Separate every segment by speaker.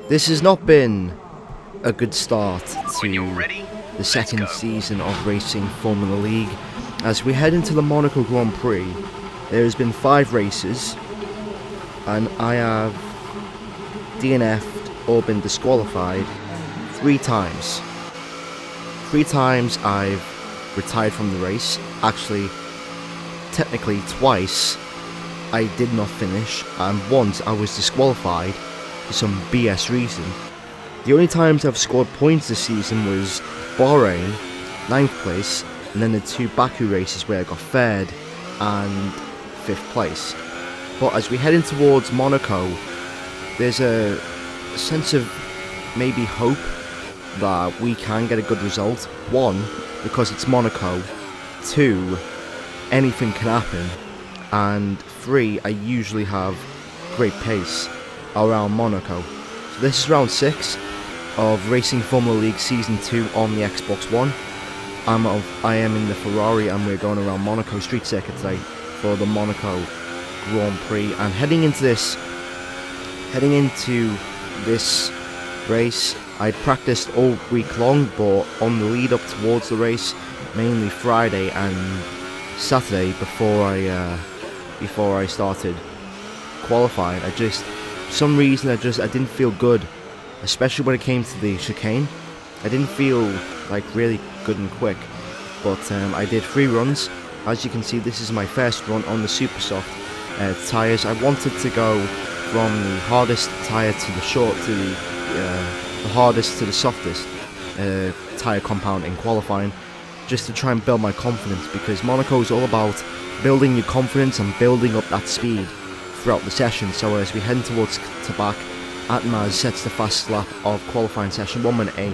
Speaker 1: This has not been a good start to the second season of Racing Formula League. As we head into the Monaco Grand Prix, there has been 5 races, and I have DNF'd or been disqualified 3 times. 3 times I've retired from the race. Actually, technically twice I did not finish, and once I was disqualified for some BS reason. The only times I've scored points this season was Bahrain, 9th place, and then the 2 Baku races where I got 3rd and 5th place. But as we head in towards Monaco, there's a sense of maybe hope that we can get a good result. 1, because it's Monaco. 2, anything can happen. And 3, I usually have great pace around Monaco. So this is round 6 of Racing Formula League Season 2 on the Xbox One. I am in the Ferrari and we're going around Monaco Street Circuit today for the Monaco Grand Prix. And heading into this race, I practiced all week long, but on the lead up towards the race, mainly Friday and Saturday before I started qualifying, for some reason I didn't feel good, especially when it came to the chicane. I didn't feel like really good and quick, but I did 3 runs. As you can see, this is my first run on the super soft tyres. I wanted to go from the hardest tyre to the hardest to the softest tyre compound in qualifying, just to try and build my confidence, because Monaco is all about building your confidence and building up that speed throughout the session. So as we head towards Tabak, Atmaz sets the fastest lap of qualifying session, 1 minute 8,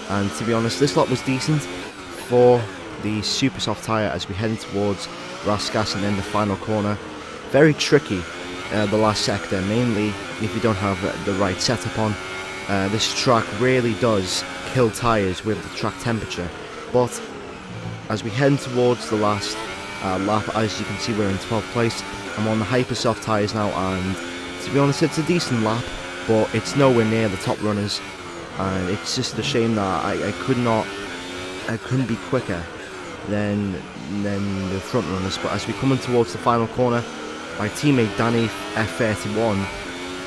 Speaker 1: and to be honest, this lap was decent for the super soft tyre as we head towards Raskas and then the final corner. Very tricky, the last sector, mainly if you don't have the right setup on. This track really does kill tyres with the track temperature, but as we head towards the last lap, as you can see, we're in 12th place. I'm on the hyper soft tyres now, and to be honest, it's a decent lap, but it's nowhere near the top runners, and it's just a shame that I couldn't be quicker than the front runners. But as we come in towards the final corner, my teammate Danny F31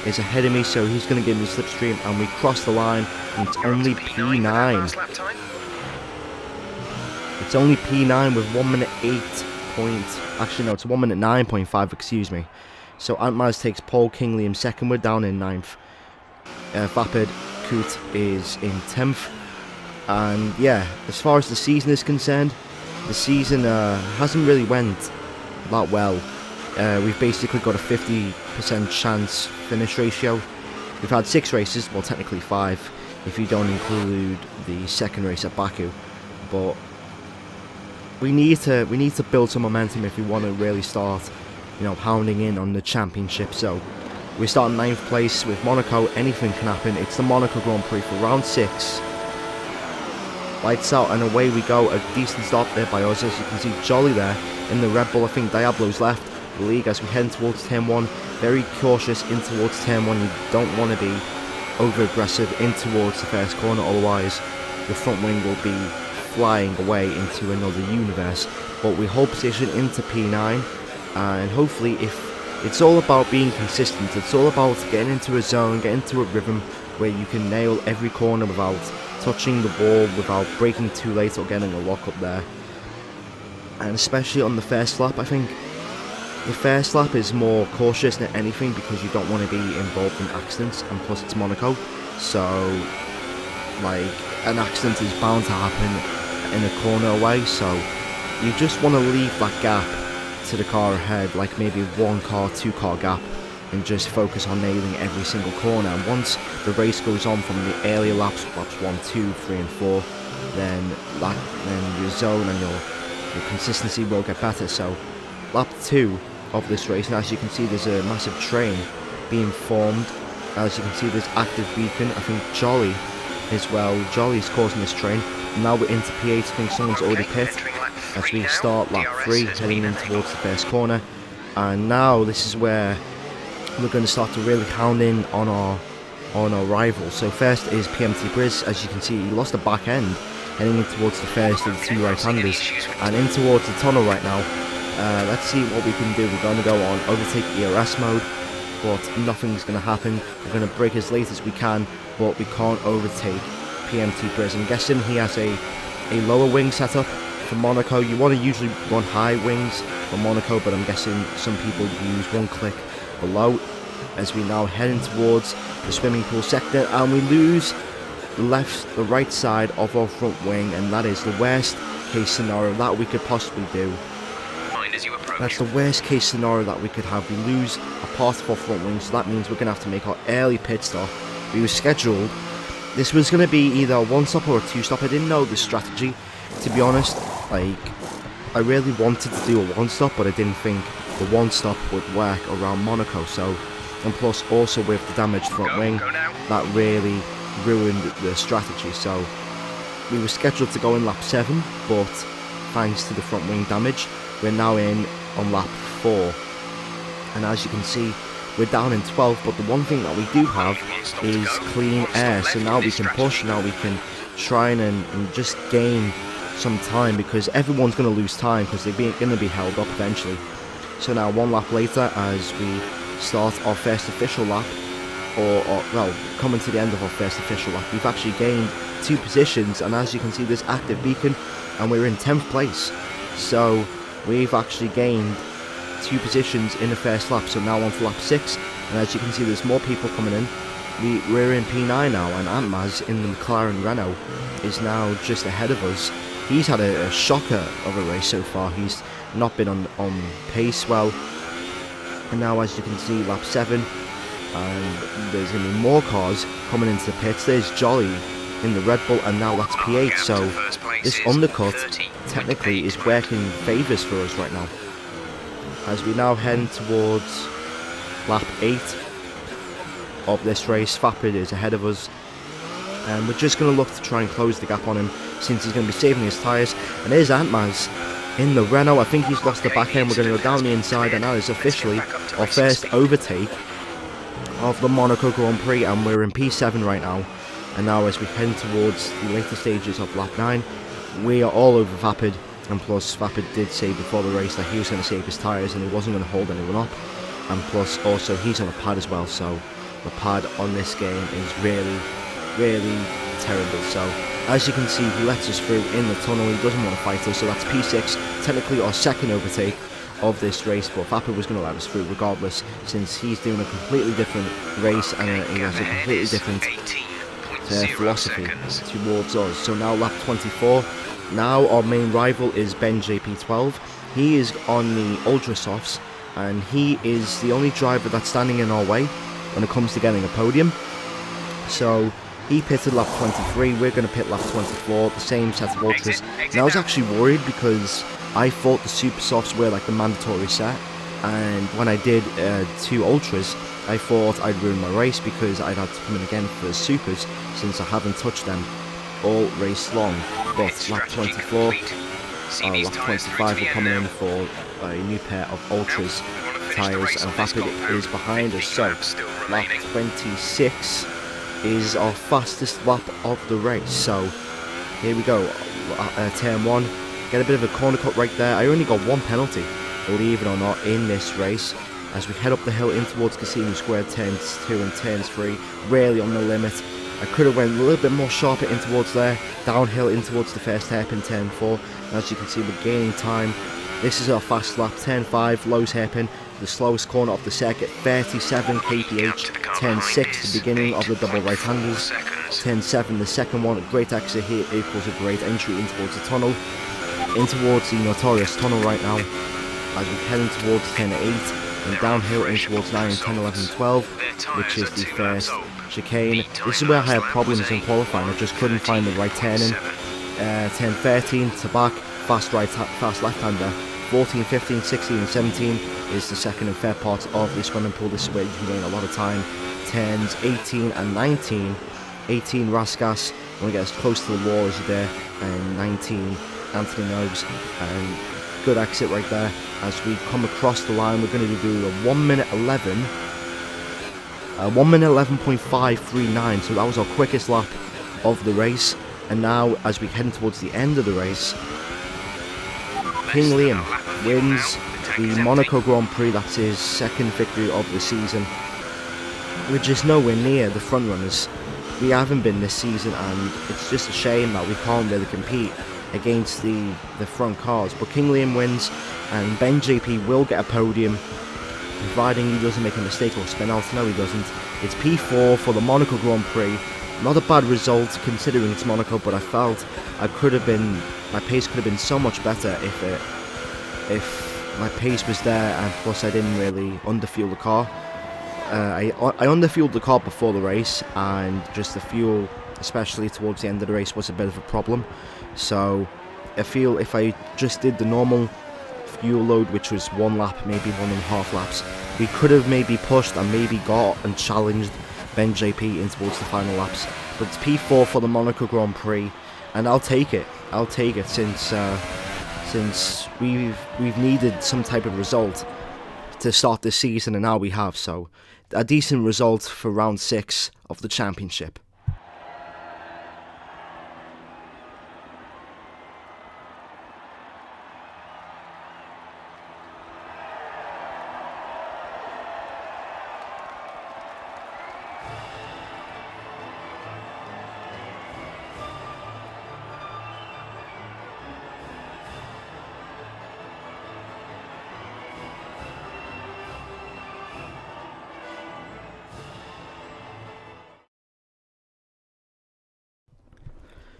Speaker 1: is ahead of me, so he's going to give me a slipstream, and we cross the line, and it's only P9. It's only P9 with 1 minute 8 points. Actually, no, it's 1 minute 9.5, excuse me. So Antmaz takes pole, King Liam second, we're down in 9th. Vapid Koot is in 10th. And yeah, as far as the season is concerned, the season hasn't really went that well. We've basically got a 50% chance finish ratio. We've had 6 races, well technically 5, if you don't include the second race at Baku. But we need to build some momentum if we want to really start, pounding in on the championship. So we start in 9th place with Monaco. Anything can happen. It's the Monaco Grand Prix for round 6. Lights out and away we go. A decent start there by us. As you can see, Jolly there in the Red Bull. I think Diablo's left the league as we head towards turn 1. Very cautious in towards turn 1. You don't want to be over aggressive in towards the first corner, otherwise the front wing will be flying away into another universe. But we hold position into P9, and hopefully, if it's all about being consistent, it's all about getting into a zone, getting into a rhythm where you can nail every corner without touching the wall, without breaking too late or getting a lock up there. And especially on the first lap, I think the first lap is more cautious than anything, because you don't want to be involved in accidents, and plus it's Monaco, so like an accident is bound to happen in a corner away, so you just want to leave that gap to the car ahead, like maybe 1 car, 2 car gap, and just focus on nailing every single corner. And once the race goes on from the earlier laps 1, 2, 3 and 4, then your zone and your consistency will get better. So lap 2 of this race, and as you can see, there's a massive train being formed. As you can see, there's active beacon. I think Jolly as well. Jolly is causing this train. Now we're into P8. I think someone's already pit as we start lap 3, heading in towards the first corner. And now this is where we're going to start to really hound in on our on our rivals. So first is PMT Briz. As you can see, he lost the back end heading in towards the first of the two right-handers and in towards the tunnel right now. Let's see what we can do. We're going to go on overtake ERS mode, but nothing's going to happen. We're going to brake as late as we can, but we can't overtake PMT Briz. I'm guessing he has a lower wing setup for Monaco. You want to usually run high wings for Monaco, but I'm guessing some people use one click below. As we now heading towards the swimming pool sector, and we lose the right side of our front wing, and that is the worst case scenario that we could possibly do. That's the worst case scenario that we could have. We lose a part of our front wing, so that means we're going to have to make our early pit stop. We were scheduled, this was going to be either a one stop or a two stop. I didn't know the strategy, to be honest. Like, I really wanted to do a one stop, but I didn't think the one stop would work around Monaco. So, and plus also with the damaged front wing, that really ruined the strategy. So we were scheduled to go in lap 7, but thanks to the front wing damage, we're now in on lap 4, and as you can see, we're down in 12. But the one thing that we do have is clean air, so now we can push, now we can try and just gain some time, because everyone's going to lose time because they're going to be held up eventually. So now one lap later, as we start our first official lap, or well, coming to the end of our first official lap, we've actually gained 2 positions, and as you can see, there's active beacon, and we're in 10th place. So we've actually gained 2 positions in the first lap. So now on to lap 6, and as you can see, there's more people coming in. We're in P9 now, and Antmaz in the McLaren Renault is now just ahead of us. He's had a shocker of a race so far. He's not been on pace well. And now, as you can see, lap 7, and there's going to be more cars coming into the pits. There's Jolly in the Red Bull, and now that's P8. So this undercut technically is working favours for us right now. As we now head towards lap 8 of this race, Vapid is ahead of us, and we're just going to look to try and close the gap on him, since he's going to be saving his tyres. And there's Antmaz in the Renault. I think he's lost the back end. We're going to go down the inside, and that is officially our first overtake of the Monaco Grand Prix, and we're in P7 right now. And now, as we head towards the later stages of lap 9, we are all over Vapid, and plus Vapid did say before the race that he was going to save his tyres and he wasn't going to hold anyone up, and plus also he's on a pad as well, so the pad on this game is really terrible. So as you can see, he lets us through in the tunnel. He doesn't want to fight us, so that's P6, technically our second overtake of this race, but Vapid was going to let us through regardless, since he's doing a completely different race and he has a completely different philosophy towards us. So now lap 24, now our main rival is Ben JP12. He is on the Ultra Softs, and he is the only driver that's standing in our way when it comes to getting a podium. So he pitted lap 23, we're going to pit lap 24, the same set of Ultras. And I was actually worried because I thought the Super Softs were like the mandatory set, and when I did 2 Ultras, I thought I'd ruin my race because I'd had to come in again for Supers, since I haven't touched them all race long. But lap 24, lap 25, we're coming in for a new pair of Ultras tyres, and Vapid is behind us. So lap 26 is our fastest lap of the race. So here we go, turn 1, get a bit of a corner cut right there. I only got 1 penalty, believe it or not, in this race. As we head up the hill in towards Casino Square, turns 2 and turns 3, really on the limit. I could have went a little bit more sharper in towards there, downhill in towards the first hairpin, turn 4. And as you can see, we're gaining time. This is our fast lap, turn 5, Lowe's hairpin, the slowest corner of the circuit, 37 kph, turn 6, the beginning of the double right-handers, turn 7, the second one, great exit here equals a great entry in towards the tunnel, in towards the Notorious tunnel right now, as we're heading towards turn 8, and downhill in towards 9, 10, 11, 12, which is the first chicane. This is where I had problems in qualifying, I just couldn't find the right turn in. Turn 13 to back, fast left-hander. 14, 15, 16 and 17 is the second and third parts of the swimming pool. This is where you can gain a lot of time. Turns 18 and 19. 18 Raskas, want to get as close to the wall as you dare, and 19 Anthony Nobes, and good exit right there. As we come across the line, we're going to do a 1 minute 11 1 minute 11.539, so that was our quickest lap of the race. And now, as we head towards the end of the race, King Liam wins the Monaco Grand Prix. That's his second victory of the season, which is nowhere near the front runners. We haven't been this season, and it's just a shame that we can't really compete against the front cars. But King Liam wins, and Ben JP will get a podium, providing he doesn't make a mistake or spin out. No, he doesn't. It's P4 for the Monaco Grand Prix. Not a bad result considering it's Monaco, but I felt my pace could have been so much better if my pace was there, and plus I didn't really underfuel the car. I underfueled the car before the race, and just the fuel, especially towards the end of the race, was a bit of a problem. So I feel if I just did the normal fuel load, which was 1 lap, maybe 1.5 laps, we could have maybe pushed and maybe got and challenged Ben JP in towards the final laps. But it's P4 for the Monaco Grand Prix, and I'll take it. I'll take it since we've needed some type of result to start this season, and now we have. So a decent result for round 6 of the championship.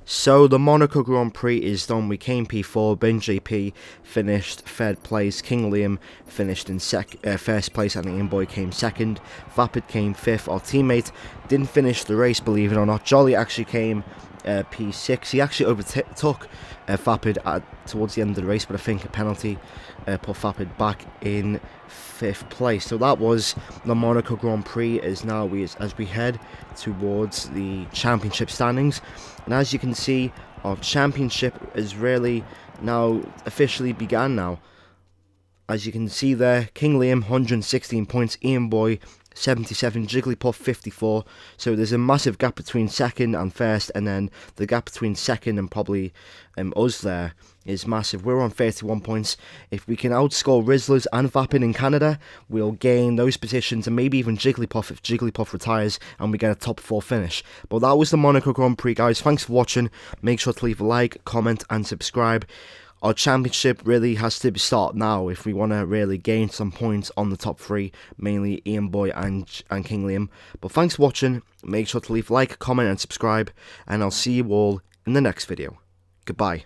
Speaker 1: So the Monaco Grand Prix is done. We came P4, Ben JP finished 3rd place, King Liam finished in first place, and the Boy came 2nd. Vapid came 5th. Our teammate didn't finish the race, believe it or not. Jolly actually came P6. He actually overtook Vapid towards the end of the race, but I think a penalty put Vapid back in 5th place. So that was the Monaco Grand Prix. As we head towards the championship standings, and as you can see, our championship is really now officially began now. As you can see there, King Liam 116 points, Ian Boy 77, Jigglypuff 54. So there's a massive gap between 2nd and 1st, and then the gap between 2nd and probably us there is massive. We're on 31 points. If we can outscore Rizzlers and Vapid in Canada, we'll gain those positions, and maybe even Jigglypuff if Jigglypuff retires and we get a top 4 finish. But that was the Monaco Grand Prix, guys. Thanks for watching. Make sure to leave a like, comment and subscribe. Our championship really has to start now if we want to really gain some points on the top 3, mainly Ian Boy and King Liam. But thanks for watching. Make sure to leave a like, comment and subscribe, and I'll see you all in the next video. Goodbye.